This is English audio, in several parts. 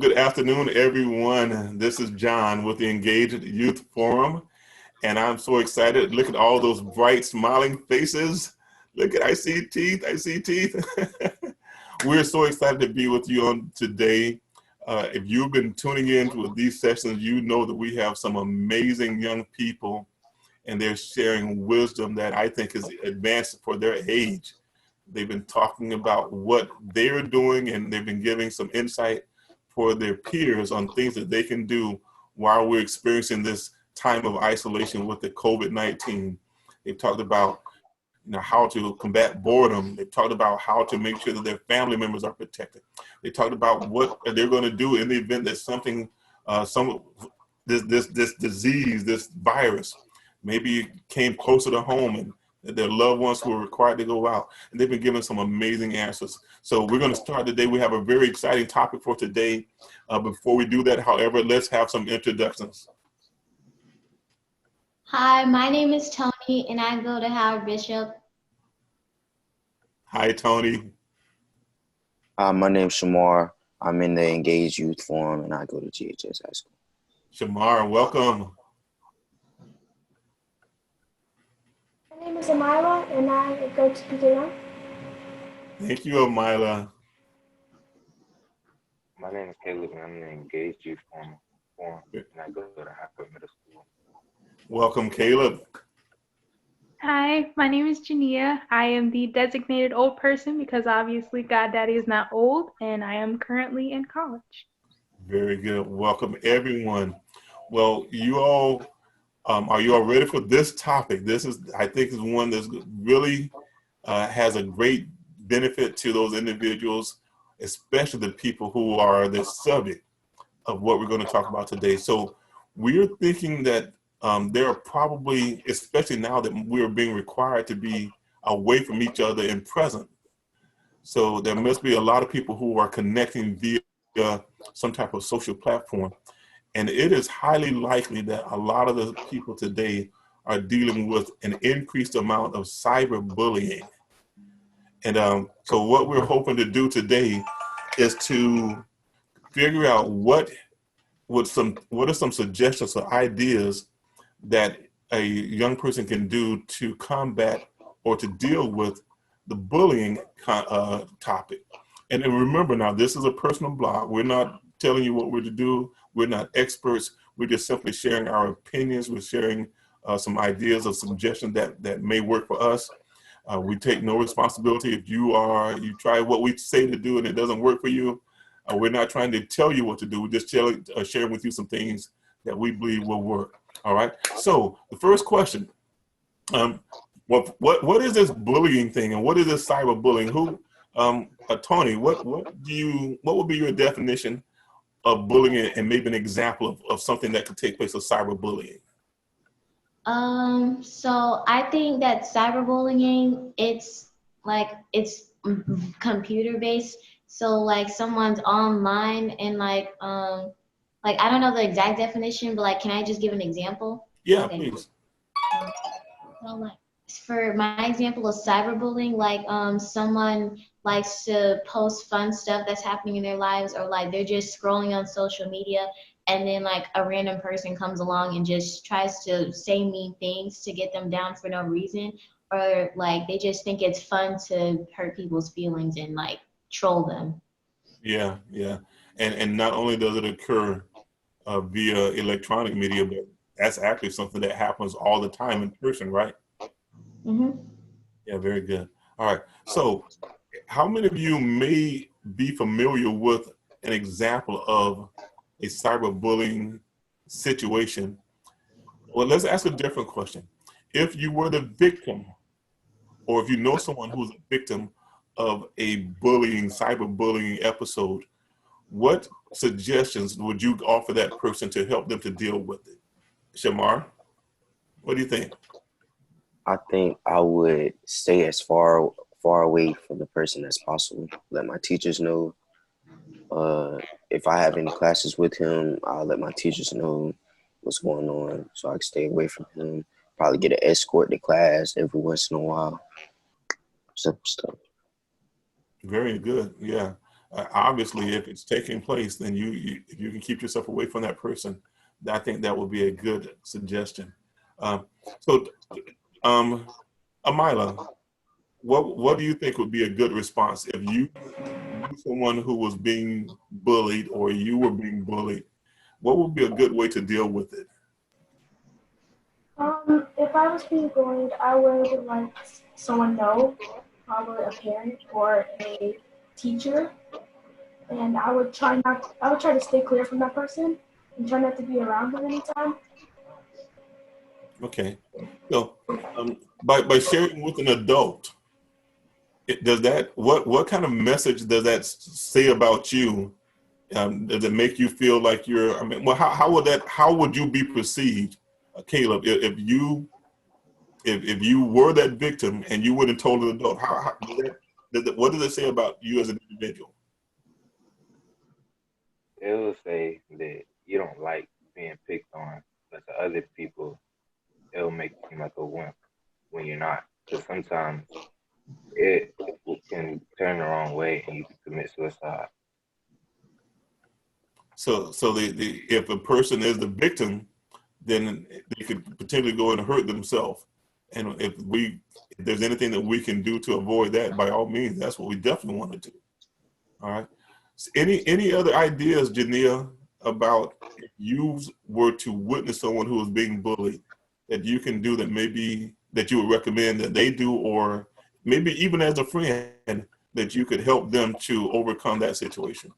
good afternoon, everyone. This is John with the Engaged Youth Forum, and I'm so excited. Look at all those bright, smiling faces. I see teeth. I see teeth. We're so excited to be with you on today. If you've been tuning in to these sessions, you know that we have some amazing young people, and they're sharing wisdom that I think is advanced for their age. They've been talking about what they're doing, and they've been giving some insight for their peers on things that they can do while we're experiencing this time of isolation with the COVID-19. They've talked about how to combat boredom. They've talked about how to make sure that their family members are protected. They talked about what they're going to do in the event that something, this disease, this virus, maybe came closer to home and their loved ones who are required to go out. And they've been given some amazing answers. So we're going to start today. We have a very exciting topic for today. Before we do that, however, let's have some introductions. Hi, my name is Tony, and I go to Howard Bishop. Hi, Tony. My name's Shamar. I'm in the Engaged Youth Forum, and I go to GHS High School. Shamar, welcome. My name is Amila, and I go to PJ1. Thank you, Amila. My name is Caleb, and I'm in the Engaged Youth Forum, and I go to Howard Middle School. Welcome, Caleb. Hi, my name is Jania. I am the designated old person because obviously GodDaddy is not old, and I am currently in college. Very good. Welcome, everyone. Well, you all, are you all ready for this topic? This is, I think, is one that's really has a great benefit to those individuals, especially the people who are the subject of what we're going to talk about today. So we're thinking that there are probably, especially now that we're being required to be away from each other and present. So there must be a lot of people who are connecting via some type of social platform. And it is highly likely that a lot of the people today are dealing with an increased amount of cyberbullying. And so what we're hoping to do today is to figure out what are some suggestions or ideas that a young person can do to combat or to deal with the bullying topic. And remember now, this is a personal blog. We're not telling you what we're to do. We're not experts. We're just simply sharing our opinions. We're sharing some ideas or suggestions that may work for us. We take no responsibility if you try what we say to do and it doesn't work for you. We're not trying to tell you what to do. We're just sharing with you some things that we believe will work. All right. So the first question, what is this bullying thing, and what is this cyberbullying? Tony, what would be your definition of bullying, and maybe an example of something that could take place of cyberbullying? So I think that cyberbullying, it's computer based. So like someone's online and like I don't know the exact definition, but can I just give an example? Yeah, okay. Please. So for my example of cyberbullying, someone likes to post fun stuff that's happening in their lives, or they're just scrolling on social media, and then a random person comes along and just tries to say mean things to get them down for no reason, or they just think it's fun to hurt people's feelings and troll them. Yeah. And not only does it occur via electronic media, but that's actually something that happens all the time in person, right? Mm-hmm. Yeah, very good. All right. So how many of you may be familiar with an example of a cyberbullying situation? Well, let's ask a different question. If you were the victim, or if you know someone who's a victim of a cyberbullying episode, what suggestions would you offer that person to help them to deal with it? Shamar, what do you think? I think I would stay as far away from the person as possible. Let my teachers know. If I have any classes with him, I'll let my teachers know what's going on so I can stay away from him. Probably get an escort to class every once in a while. Simple stuff. Very good. Yeah. Obviously, if it's taking place, then if you can keep yourself away from that person, I think that would be a good suggestion. So, Amila, what do you think would be a good response if you knew someone who was being bullied or you were being bullied? What would be a good way to deal with it? If I was being bullied, I would let someone know, probably a parent or a teacher, and I would try to stay clear from that person and try not to be around them anytime. Okay. So, by sharing with an adult, does that what kind of message does that say about you? Does it make you feel like you're? I mean, well, how would you be perceived, Caleb, if you were that victim and you wouldn't told an adult? What does it say about you as an individual? It will say that you don't like being picked on, but to other people, it'll make you seem like a wimp when you're not. Because sometimes it can turn the wrong way and you can commit suicide. So if a person is the victim, then they could potentially go and hurt themselves. And if there's anything that we can do to avoid that, by all means, that's what we definitely want to do. All right. So any other ideas, Jania, about if you were to witness someone who is being bullied that you can do that you would recommend that they do, or maybe even as a friend that you could help them to overcome that situation?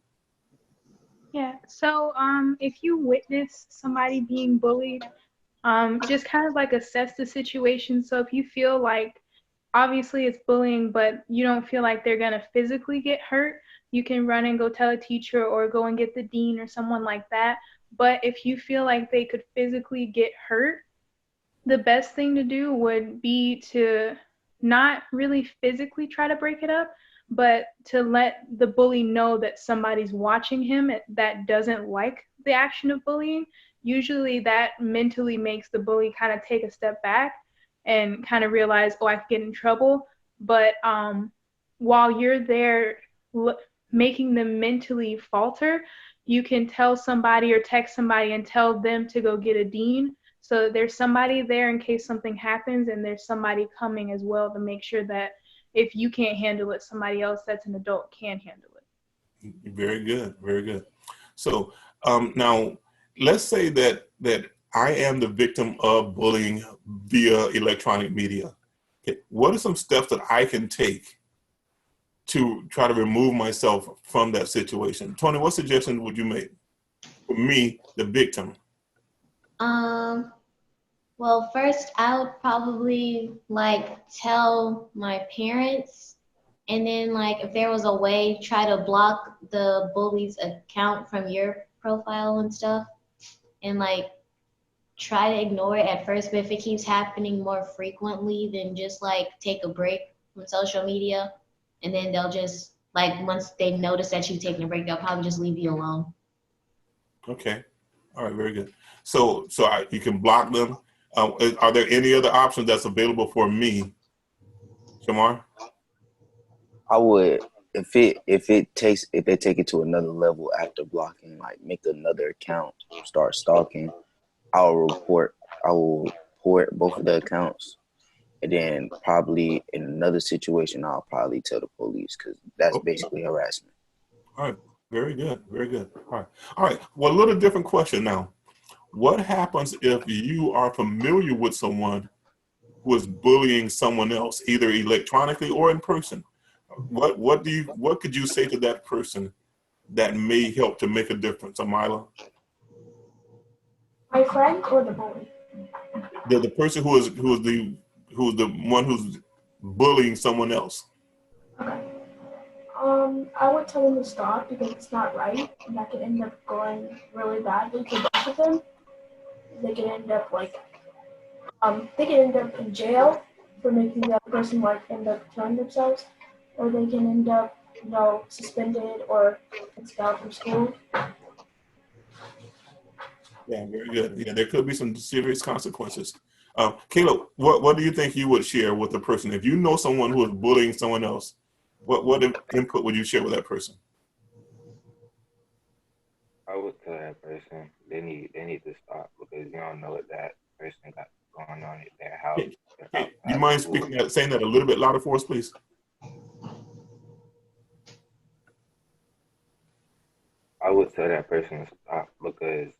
Yeah. So if you witness somebody being bullied, just kind of like assess the situation. So if you feel like obviously it's bullying, but you don't feel like they're gonna physically get hurt, you can run and go tell a teacher or go and get the dean or someone like that. But if you feel like they could physically get hurt, the best thing to do would be to not really physically try to break it up, but to let the bully know that somebody's watching him that doesn't like the action of bullying. Usually that mentally makes the bully kind of take a step back and kind of realize, oh, I could get in trouble. But while you're there making them mentally falter, you can tell somebody or text somebody and tell them to go get a dean. So there's somebody there in case something happens, and there's somebody coming as well to make sure that if you can't handle it, somebody else that's an adult can handle it. Very good, very good. So now let's say that I am the victim of bullying via electronic media. Okay. What are some steps that I can take to try to remove myself from that situation? Tony, what suggestions would you make for me, the victim? Well, first I would probably tell my parents, and then if there was a way, try to block the bully's account from your profile and stuff, and try to ignore it at first. But if it keeps happening more frequently, then just take a break from social media, and then they'll just once they notice that you've taken a break, they'll probably just leave you alone. Okay. All right. Very good. So you can block them. Are there any other options that's available for me, Shamar? I would, if they take it to another level after blocking, like make another account, start stalking, I will report both of the accounts, and then probably in another situation I'll probably tell the police, because that's basically harassment. All right. Very good. Very good. All right. Well, a little different question now. What happens if you are familiar with someone who is bullying someone else, either electronically or in person? What could you say to that person that may help to make a difference, Amila? My friend or the bully? The person who's the one who's bullying someone else. Okay. I would tell them to stop because it's not right, and that could end up going really badly for both of them. They could end up in jail for making the other person end up killing themselves, or they can end up, suspended or expelled from school. Yeah, very good. Yeah, there could be some serious consequences. Caleb, what do you think you would share with the person if you know someone who is bullying someone else? What input would you share with that person? I would tell that person they need to stop because you don't know what that person got going on at their house, Hey, you outside of mind school. saying that a little bit louder for us, please? I would tell that person to stop because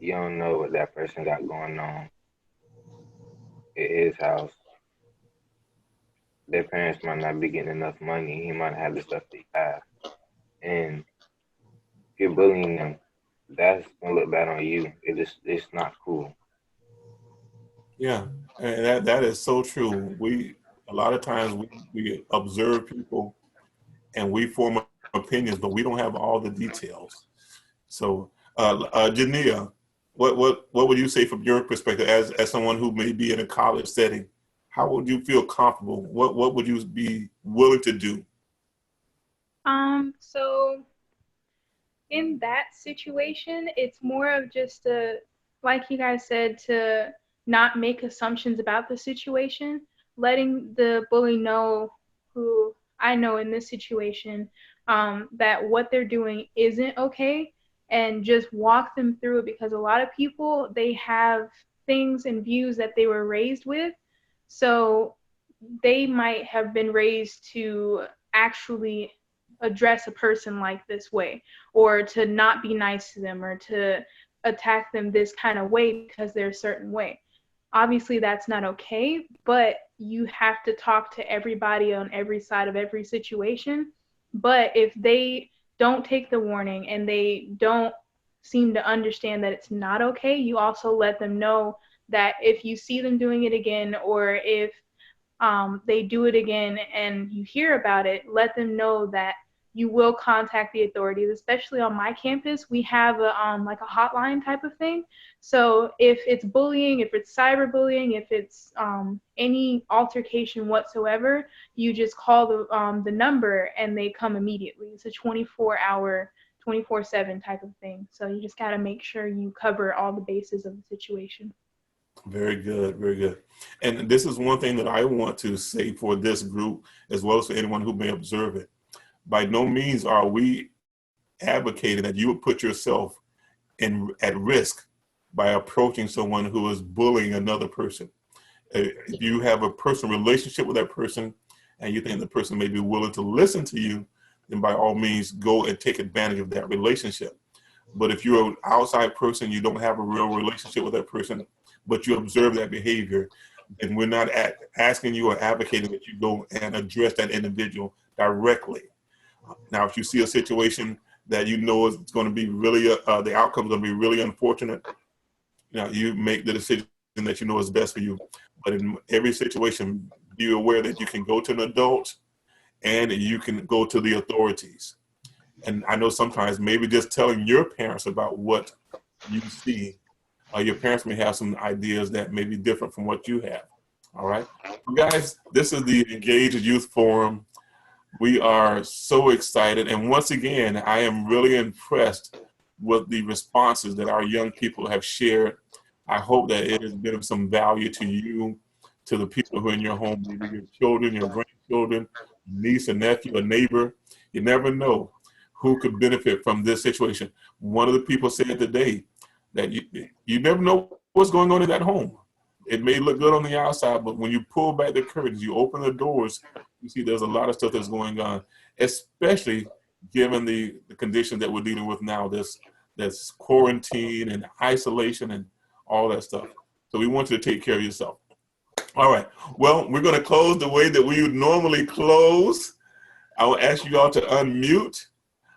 you don't know what that person got going on at his house. Their parents might not be getting enough money. He might have the stuff they have. And if you're bullying them, that's gonna look bad on you. It's not cool. Yeah, and that is so true. A lot of times we observe people and we form opinions, but we don't have all the details. So, Jania, what would you say from your perspective as someone who may be in a college setting? How would you feel comfortable? What would you be willing to do? So in that situation, it's more of just like you guys said, to not make assumptions about the situation, letting the bully know, who I know in this situation, that what they're doing isn't okay, and just walk them through it, because a lot of people, they have things and views that they were raised with. So they might have been raised to actually address a person like this way, or to not be nice to them, or to attack them this kind of way because they're a certain way. Obviously, that's not okay, but you have to talk to everybody on every side of every situation. But if they don't take the warning and they don't seem to understand that it's not okay, you also let them know that if you see them doing it again, or if they do it again and you hear about it, let them know that you will contact the authorities. Especially on my campus, we have like a hotline type of thing. So if it's bullying, if it's cyberbullying, if it's any altercation whatsoever, you just call the number and they come immediately. It's a 24-hour, 24/7 type of thing. So you just got to make sure you cover all the bases of the situation. Very good, very good. And this is one thing that I want to say for this group, as well as for anyone who may observe it. By no means are we advocating that you would put yourself at risk by approaching someone who is bullying another person. If you have a personal relationship with that person and you think the person may be willing to listen to you, then by all means go and take advantage of that relationship. But if you're an outside person, you don't have a real relationship with that person, but you observe that behavior, then we're not asking you or advocating that you go and address that individual directly. Now, if you see a situation that you know is going to be really, the outcome is going to be really unfortunate, you make the decision that you know is best for you. But in every situation, be aware that you can go to an adult and you can go to the authorities. And I know sometimes maybe just telling your parents about what you see, your parents may have some ideas that may be different from what you have. All right. Well, guys, this is the Engage Youth Forum. We are so excited. And once again, I am really impressed with the responses that our young people have shared. I hope that it has been of some value to you, to the people who are in your home, maybe your children, your grandchildren, niece, a nephew, a neighbor. You never know who could benefit from this situation. One of the people said today that you never know what's going on in that home. It may look good on the outside, but when you pull back the curtains, you open the doors, you see there's a lot of stuff that's going on, especially given the conditions that we're dealing with now, this quarantine and isolation and all that stuff. So we want you to take care of yourself. All right. Well, we're going to close the way that we would normally close. I will ask you all to unmute.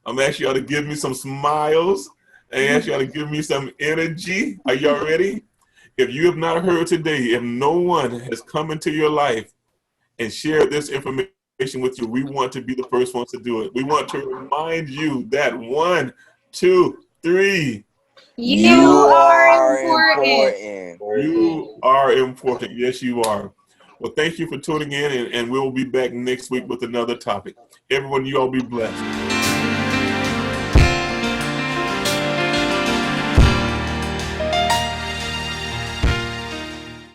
I'm going to ask you all to give me some smiles and ask you all to give me some energy. Are y'all ready? If you have not heard today, if no one has come into your life and shared this information with you, we want to be the first ones to do it. We want to remind you that 1, 2, 3. You are important. You are important. Yes, you are. Well, thank you for tuning in, and we'll be back next week with another topic. Everyone, you all be blessed.